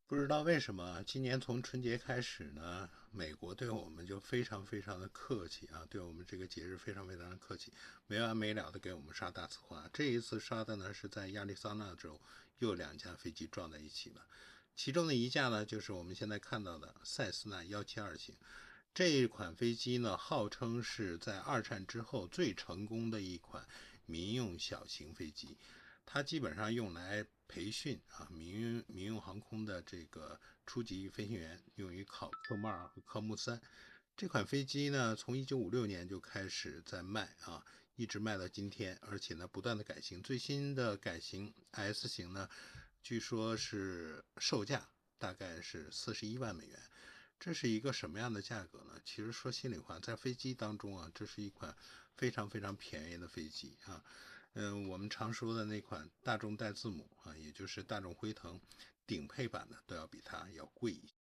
不知道为什么，今年从春节开始呢，美国对我们就非常非常的客气啊，对我们这个节日非常非常的客气，没完没了的给我们刷大字花。这一次刷的呢是在亚利桑那州，又两架飞机撞在一起了，其中的一架呢就是我们现在看到的塞斯纳172型。这一款飞机呢，号称是在二战之后最成功的一款民用小型飞机。它基本上用来培训民用航空的这个初级飞行员，用于考科目二和科目三。这款飞机呢，从1956年就开始在卖啊，一直卖到今天，而且呢不断的改型。最新的改型 S 型呢，据说是售价大概是41万美元。这是一个什么样的价格呢？其实说心里话，在飞机当中啊，这是一款非常非常便宜的飞机啊。我们常说的那款大众带字母啊，也就是大众辉腾顶配版的都要比它要贵一些。